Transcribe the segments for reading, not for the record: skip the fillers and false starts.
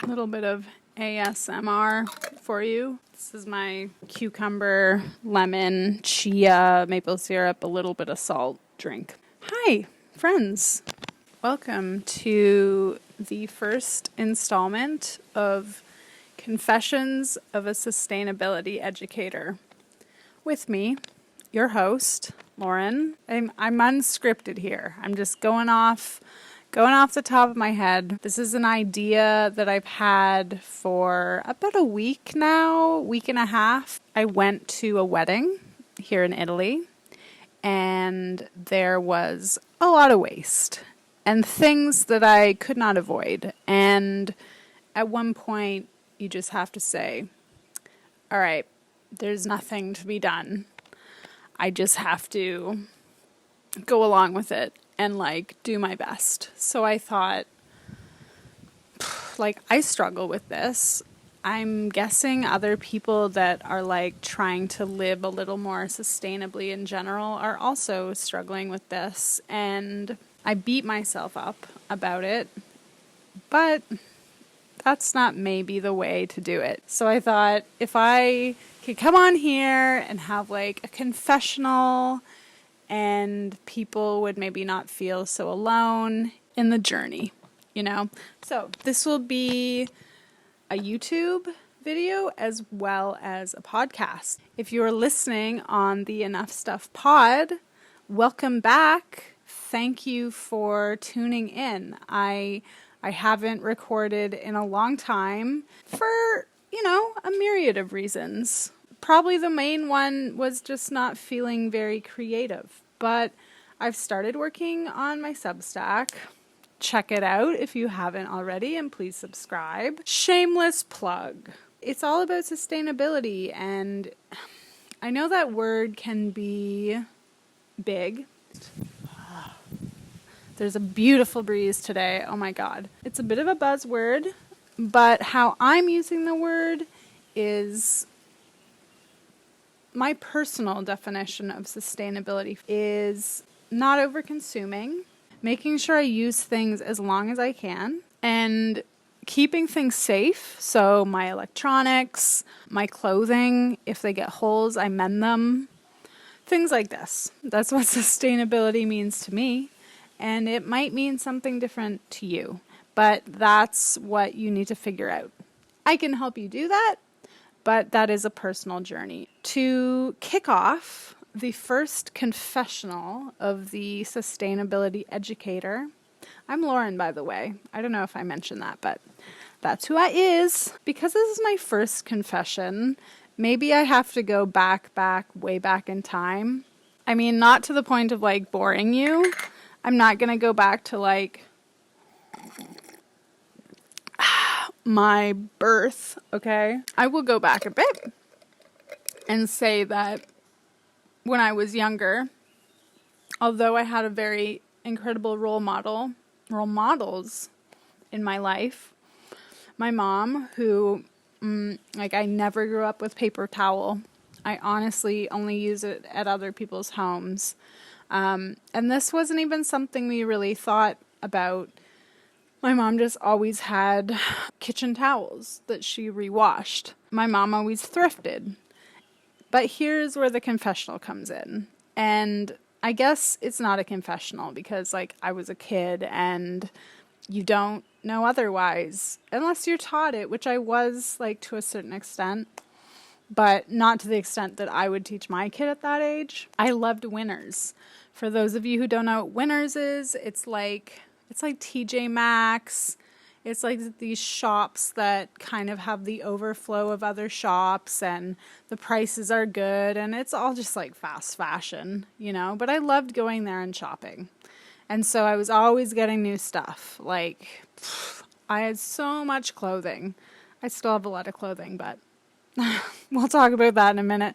little bit of ASMR for you. This is my cucumber, lemon, chia, maple syrup, a little bit of salt drink. Hi, friends. Welcome to the first installment of Confessions of a Sustainability Educator. With me, your host, Lauren. I'm unscripted here. I'm just going off the top of my head. This is an idea that I've had for about a week now, week and a half. I went to a wedding here in Italy, and there was a lot of waste and things that I could not avoid. And at one point, you just have to say, all right, there's nothing to be done. I just have to go along with it and do my best. So I thought, I struggle with this. I'm guessing other people that are trying to live a little more sustainably in general are also struggling with this. And I beat myself up about it, but that's not maybe the way to do it. So I thought if I could come on here and have a confessional, and people would maybe not feel so alone in the journey, So this will be a YouTube video as well as a podcast. If you're listening on the Enough Stuff pod, welcome back. Thank you for tuning in. I haven't recorded in a long time for, a myriad of reasons. Probably the main one was just not feeling very creative, but I've started working on my Substack. Check it out if you haven't already, and please subscribe. Shameless plug. It's all about sustainability, and I know that word can be big. There's a beautiful breeze today. Oh my God. It's a bit of a buzzword, but how I'm using the word is my personal definition of sustainability is not over-consuming, making sure I use things as long as I can, and keeping things safe. So my electronics, my clothing, if they get holes, I mend them. Things like this. That's what sustainability means to me. And it might mean something different to you, but that's what you need to figure out. I can help you do that, but that is a personal journey. To kick off the first confessional of the Sustainability Educator, I'm Lauren, by the way. I don't know if I mentioned that, but that's who I is. Because this is my first confession, maybe I have to go way back in time. I mean, not to the point of boring you. I'm not going to go back to my birth, okay? I will go back a bit and say that when I was younger, although I had a very incredible role models in my life, my mom, who, I never grew up with paper towel. I honestly only use it at other people's homes. And this wasn't even something we really thought about. My mom just always had kitchen towels that she rewashed. My mom always thrifted. But here's where the confessional comes in. And I guess it's not a confessional because I was a kid and you don't know otherwise unless you're taught it, which I was to a certain extent. But not to the extent that I would teach my kid at that age. I loved Winners. For those of you who don't know what Winners is, it's like TJ Maxx. It's these shops that kind of have the overflow of other shops and the prices are good and it's all just fast fashion, But I loved going there and shopping. And so I was always getting new stuff. I had so much clothing. I still have a lot of clothing, but we'll talk about that in a minute.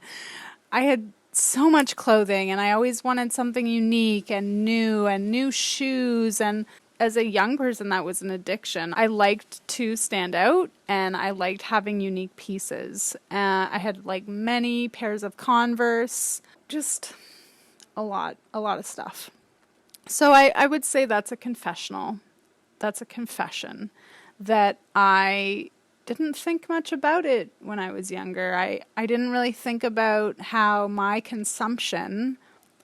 I had so much clothing and I always wanted something unique and new shoes. And as a young person, that was an addiction. I liked to stand out and I liked having unique pieces. I had many pairs of Converse, just a lot of stuff. So I would say that's a confessional. That's a confession that I didn't think much about it when I was younger. I didn't really think about how my consumption,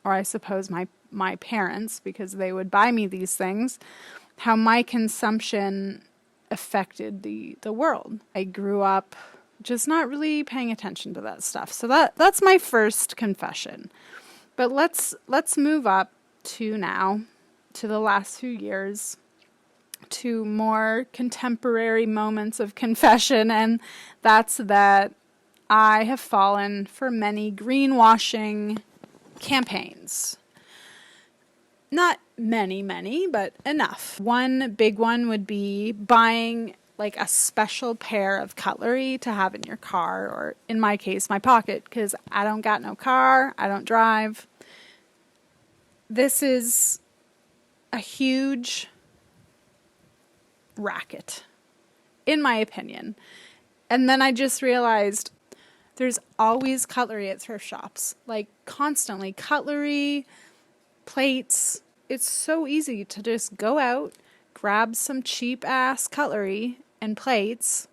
or I suppose my parents, because they would buy me these things, how my consumption affected the world. I grew up just not really paying attention to that stuff. So that's my first confession. But let's move up to now, to the last few years, to more contemporary moments of confession, and that's that I have fallen for many greenwashing campaigns. Not many, but enough. One big one would be buying like a special pair of cutlery to have in your car, or in my case, my pocket, because I don't got no car, I don't drive. This is a huge racket, in my opinion. And then I just realized there's always cutlery at thrift shops, like constantly. Cutlery, plates. It's so easy to just go out, grab some cheap ass cutlery and plates,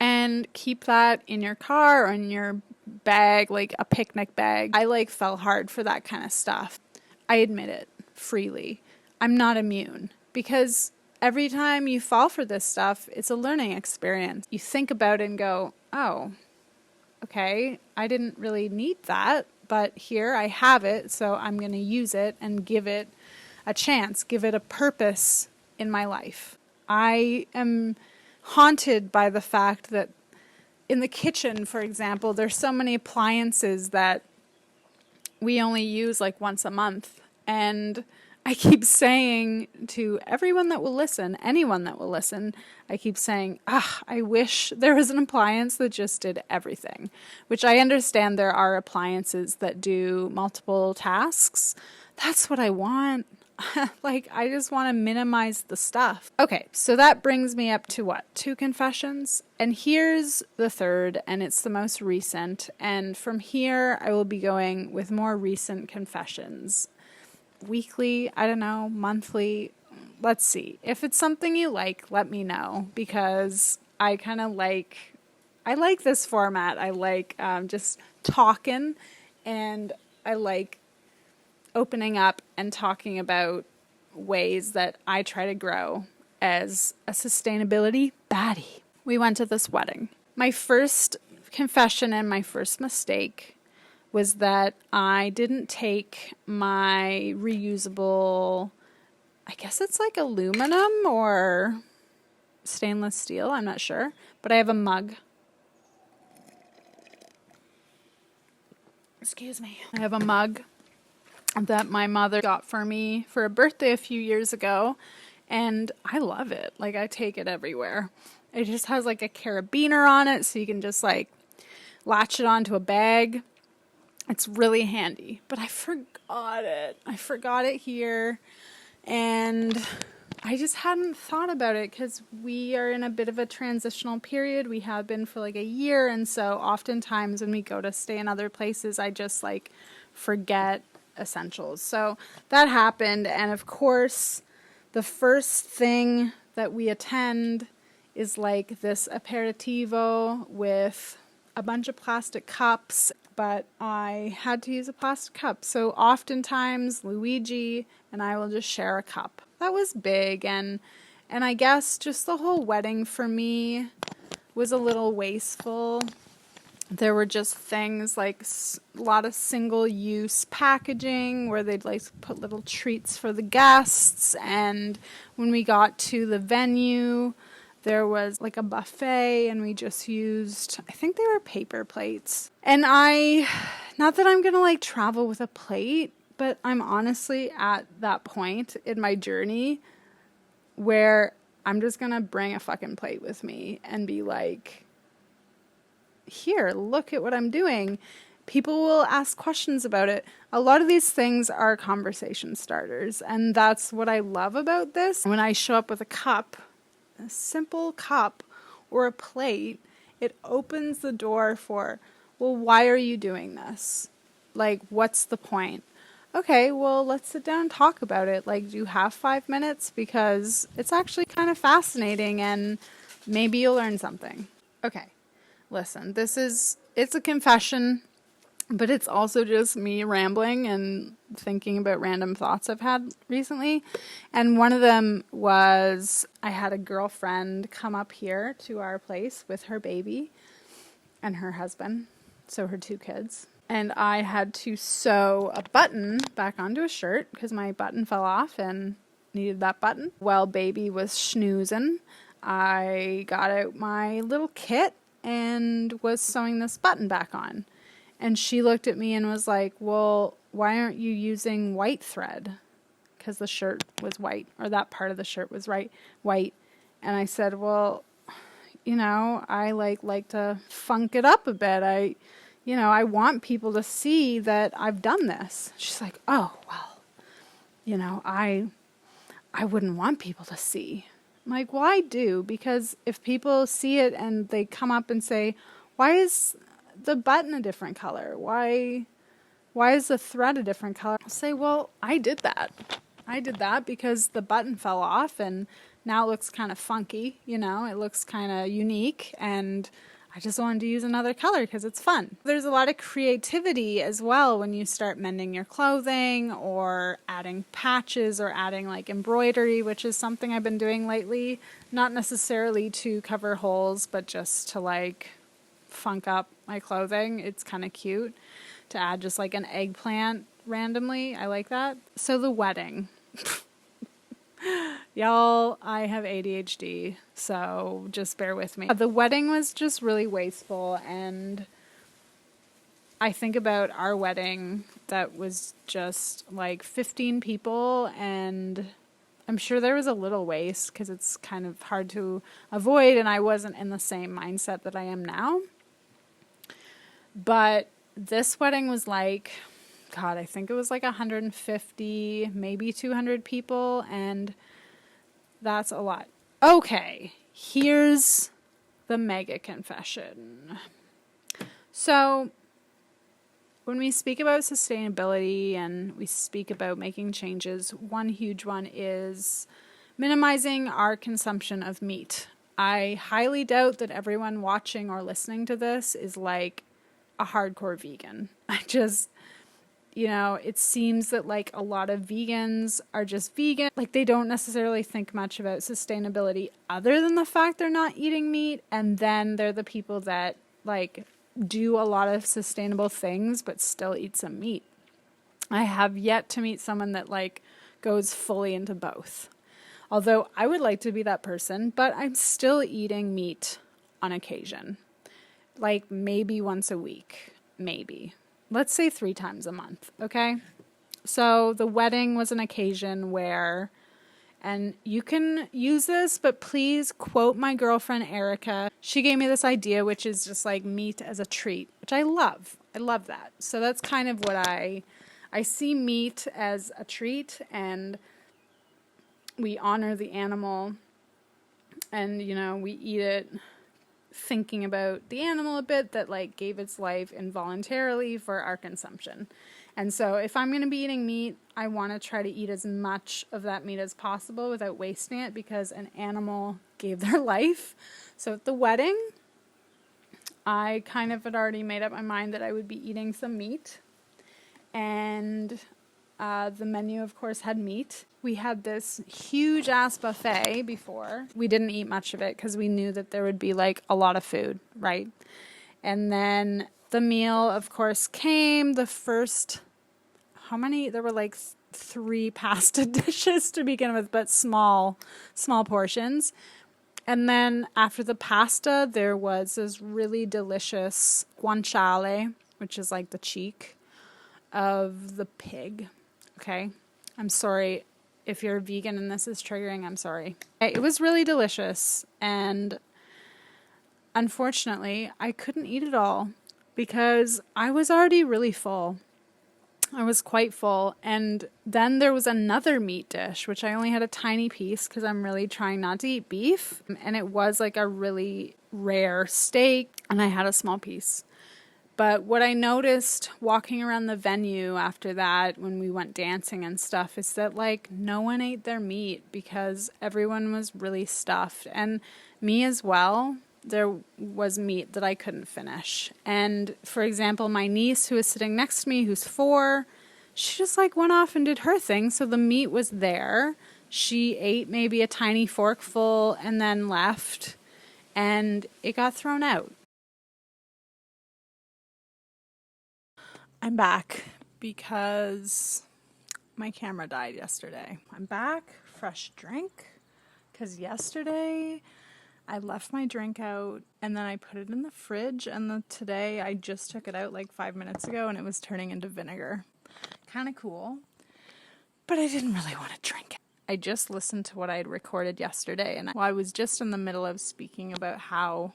and keep that in your car or in your bag, like a picnic bag. I fell hard for that kind of stuff. I admit it freely. I'm not immune, because every time you fall for this stuff, it's a learning experience. You think about it and go, oh, okay, I didn't really need that, but here I have it, so I'm going to use it and give it a chance, give it a purpose in my life. I am haunted by the fact that in the kitchen, for example, there's so many appliances that we only use like once a month, and I keep saying to everyone that will listen, anyone that will listen, I keep saying, I wish there was an appliance that just did everything, which I understand there are appliances that do multiple tasks. That's what I want. I just want to minimize the stuff. Okay, so that brings me up to what? 2 confessions? And here's the third, and it's the most recent. And from here, I will be going with more recent confessions. Weekly, I don't know, monthly. Let's see. If it's something you like, let me know, because I kind of I like this format. I like just talking, and I like opening up and talking about ways that I try to grow as a sustainability baddie. We went to this wedding. My first confession and my first mistake was that I didn't take my reusable, I guess it's like aluminum or stainless steel, I'm not sure, but I have a mug. Excuse me. I have a mug that my mother got for me for a birthday a few years ago, and I love it. I take it everywhere. It just has like a carabiner on it, so you can just latch it onto a bag. It's really handy, but I forgot it. I forgot it here, and I just hadn't thought about it because we are in a bit of a transitional period. We have been for a year, and so oftentimes when we go to stay in other places, I just forget essentials. So that happened, and of course the first thing that we attend is this aperitivo with a bunch of plastic cups, but I had to use a plastic cup. So oftentimes Luigi and I will just share a cup. That was big, and I guess just the whole wedding for me was a little wasteful. There were just things a lot of single-use packaging where they'd put little treats for the guests. And when we got to the venue, there was a buffet, and we just used, I think they were paper plates. And not that I'm gonna travel with a plate, but I'm honestly at that point in my journey where I'm just gonna bring a fucking plate with me and be here, look at what I'm doing. People will ask questions about it. A lot of these things are conversation starters, and that's what I love about this. When I show up with a cup, a simple cup or a plate, it opens the door for, well, why are you doing this? What's the point? Okay, well, let's sit down and talk about it. Like, do you have 5 minutes? Because it's actually kind of fascinating and maybe you'll learn something. Okay, listen, it's a confession, but it's also just me rambling and thinking about random thoughts I've had recently. And one of them was I had a girlfriend come up here to our place with her baby and her husband, so her 2 kids. And I had to sew a button back onto a shirt because my button fell off and needed that button. While baby was schnoozing, I got out my little kit and was sewing this button back on. And she looked at me and was like, well, why aren't you using white thread? Because the shirt was white, or that part of the shirt was white. And I said, well, I like to funk it up a bit. I want people to see that I've done this. She's like, oh, well, I wouldn't want people to see. I'm like, well, I do, because if people see it and they come up and say, why is the button a different color? Why is the thread a different color? I'll say, well, I did that. I did that because the button fell off and now it looks kind of funky, it looks kind of unique, and I just wanted to use another color because it's fun. There's a lot of creativity as well when you start mending your clothing or adding patches or adding like embroidery, which is something I've been doing lately. Not necessarily to cover holes, but just to like funk up my clothing. It's kind of cute to add just like an eggplant randomly. I like that. So the wedding. Y'all, I have ADHD, so just bear with me. The wedding was just really wasteful, and I think about our wedding that was just like 15 people, and I'm sure there was a little waste because it's kind of hard to avoid, and I wasn't in the same mindset that I am now. But this wedding was like, God, I think it was like 150, maybe 200 people, and that's a lot. Okay, here's the mega confession. So, when we speak about sustainability and we speak about making changes, one huge one is minimizing our consumption of meat. I highly doubt that everyone watching or listening to this is like a hardcore vegan. It seems that like a lot of vegans are just vegan. Like they don't necessarily think much about sustainability other than the fact they're not eating meat. And then they're the people that like do a lot of sustainable things but still eat some meat. I have yet to meet someone that like goes fully into both. Although I would like to be that person, but I'm still eating meat on occasion. Like maybe once a week, maybe. Let's say 3 times a month, okay? So the wedding was an occasion where, and you can use this, but please quote my girlfriend Erica. She gave me this idea, which is just like meat as a treat, which I love. I love that. So that's kind of what I see meat as a treat, and we honor the animal, and we eat it thinking about the animal a bit that like gave its life involuntarily for our consumption. And so if I'm going to be eating meat, I want to try to eat as much of that meat as possible without wasting it because an animal gave their life. So at the wedding, I kind of had already made up my mind that I would be eating some meat. And the menu, of course, had meat. We had this huge ass buffet before. We didn't eat much of it because we knew that there would be like a lot of food, right? And then the meal, of course, came. The first, how many? There were like 3 pasta dishes to begin with, but small portions. And then after the pasta, there was this really delicious guanciale, which is like the cheek of the pig. Okay, I'm sorry if you're a vegan and this is triggering, I'm sorry. It was really delicious, and unfortunately, I couldn't eat it all because I was already really full. I was quite full, and then there was another meat dish, which I only had a tiny piece because I'm really trying not to eat beef, and it was like a really rare steak, and I had a small piece. But what I noticed walking around the venue after that, when we went dancing and stuff, is that like no one ate their meat because everyone was really stuffed. And me as well, there was meat that I couldn't finish. And for example, my niece who was sitting next to me, who's 4, she just like went off and did her thing. So the meat was there. She ate maybe a tiny forkful and then left, and it got thrown out. I'm back because my camera died yesterday. I'm back, fresh drink, because yesterday I left my drink out and then I put it in the fridge, and today I just took it out like 5 minutes ago and it was turning into vinegar. Kind of cool, but I didn't really want to drink it. I just listened to what I had recorded yesterday, and I was just in the middle of speaking about how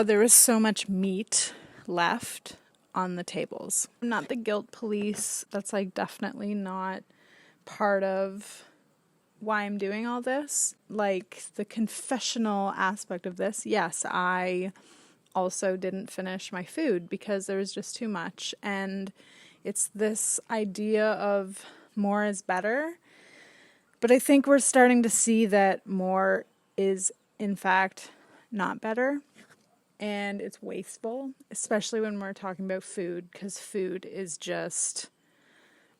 there was so much meat left on the tables. I'm not the guilt police. That's like definitely not part of why I'm doing all this. Like the confessional aspect of this, yes, I also didn't finish my food because there was just too much. And it's this idea of more is better. But I think we're starting to see that more is in fact not better. And it's wasteful, especially when we're talking about food, because food is just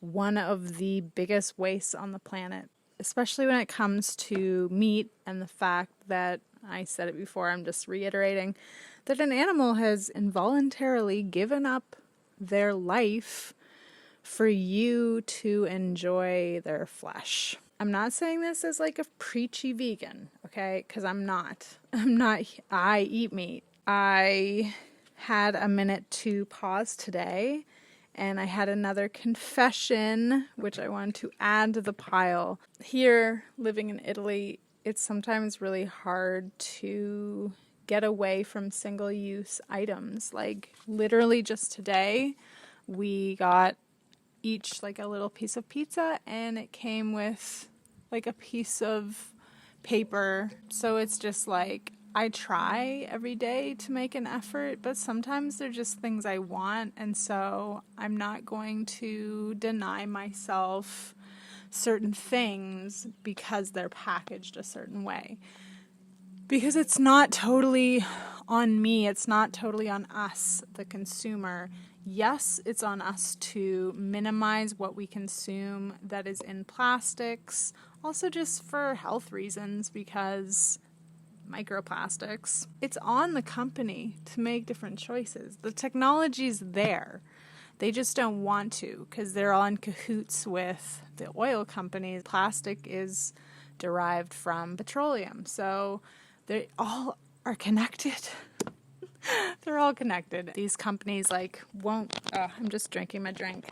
one of the biggest wastes on the planet, especially when it comes to meat and the fact that, I said it before, I'm just reiterating, that an animal has involuntarily given up their life for you to enjoy their flesh. I'm not saying this as like a preachy vegan, okay? Because I'm not. I eat meat. I had a minute to pause today, and I had another confession, which I wanted to add to the pile. Here, living in Italy, it's sometimes really hard to get away from single-use items. Like, literally just today, we got each like a little piece of pizza, and it came with like a piece of paper. So it's just like, I try every day to make an effort, but sometimes they're just things I want, and so I'm not going to deny myself certain things because they're packaged a certain way. Because it's not totally on me, it's not totally on us, the consumer. Yes, it's on us to minimize what we consume that is in plastics, also just for health reasons, because microplastics. It's on the company to make different choices. The technology's there. They just don't want to because they're all in cahoots with the oil companies. Plastic is derived from petroleum, so they all are connected. They're all connected. These companies won't... I'm just drinking my drink.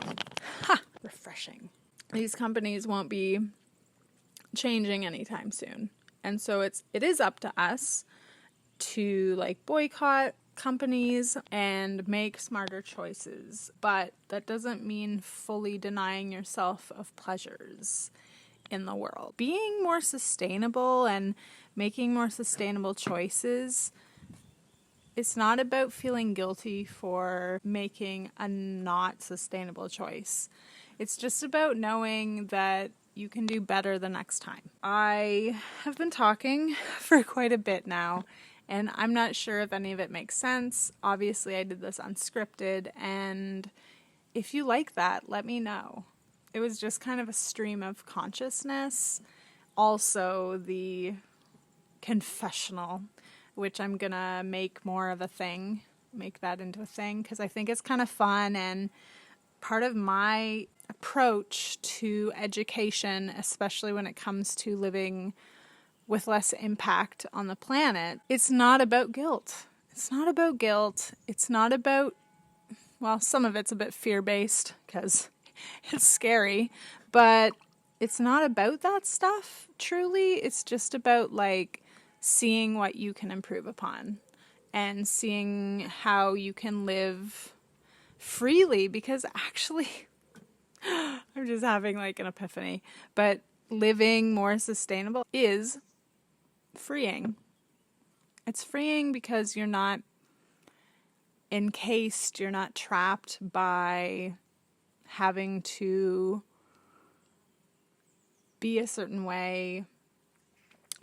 Ha! Refreshing. These companies won't be changing anytime soon. And so it is up to us to boycott companies and make smarter choices. But that doesn't mean fully denying yourself of pleasures in the world. Being more sustainable and making more sustainable choices, it's not about feeling guilty for making a not sustainable choice. It's just about knowing that you can do better the next time. I have been talking for quite a bit now, and I'm not sure if any of it makes sense. Obviously, I did this unscripted, and if you like that, let me know. It was just kind of a stream of consciousness. Also, the confessional, which I'm gonna make more of a thing, make that into a thing, because I think it's kind of fun, and part of my approach to education, especially when it comes to living with less impact on the planet, it's not about guilt. It's not about guilt. It's not about, well, some of it's a bit fear-based because it's scary, but it's not about that stuff, truly. It's just about, seeing what you can improve upon and seeing how you can live freely, because actually... I'm just having an epiphany. But living more sustainable is freeing. It's freeing because you're not encased. You're not trapped by having to be a certain way,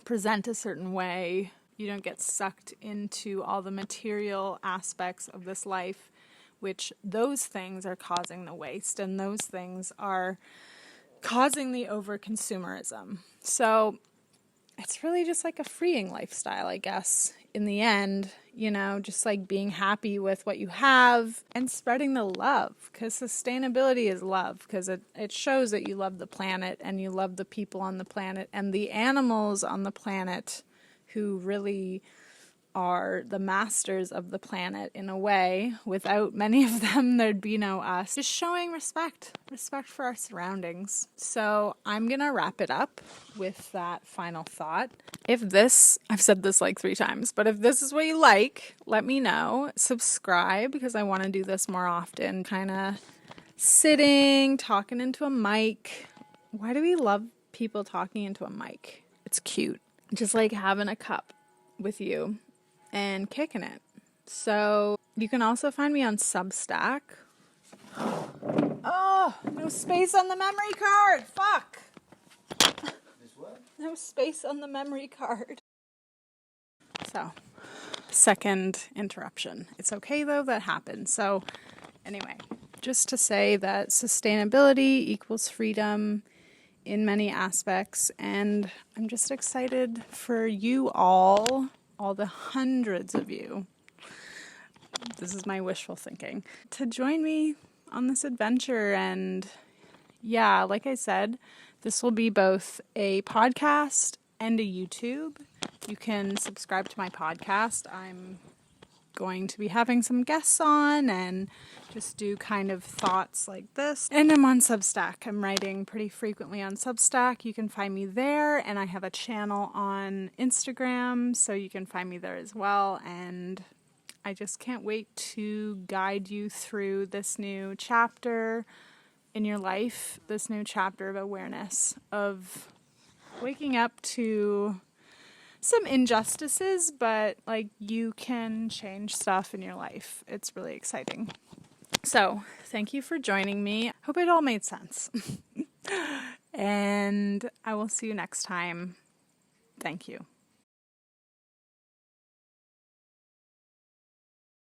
present a certain way. You don't get sucked into all the material aspects of this life, which those things are causing the waste, and those things are causing the over-consumerism. So it's really just like a freeing lifestyle, I guess, in the end, just like being happy with what you have and spreading the love, because sustainability is love, because it shows that you love the planet and you love the people on the planet and the animals on the planet who really are the masters of the planet in a way. Without many of them, there'd be no us. Just showing respect for our surroundings. So I'm gonna wrap it up with that final thought. I've said this like 3 times, but if this is what you like, let me know. Subscribe, because I want to do this more often, kind of sitting, talking into a mic. Why do we love people talking into a mic? It's cute. Just like having a cup with you and kicking it. So you can also find me on Substack. Oh, no space on the memory card. Fuck. No space on the memory card. So, second interruption. It's okay though, that happened. So anyway, just to say that sustainability equals freedom in many aspects, and I'm just excited for you all the hundreds of you, this is my wishful thinking, to join me on this adventure. And yeah, like I said, this will be both a podcast and a YouTube. You can subscribe to my podcast. I'm going to be having some guests on and just do kind of thoughts like this. And I'm on Substack. I'm writing pretty frequently on Substack. You can find me there, and I have a channel on Instagram, so you can find me there as well. And I just can't wait to guide you through this new chapter in your life, this new chapter of awareness, of waking up to some injustices, but like you can change stuff in your life. It's really exciting. So thank you for joining me. Hope it all made sense. And I will see you next time. Thank you.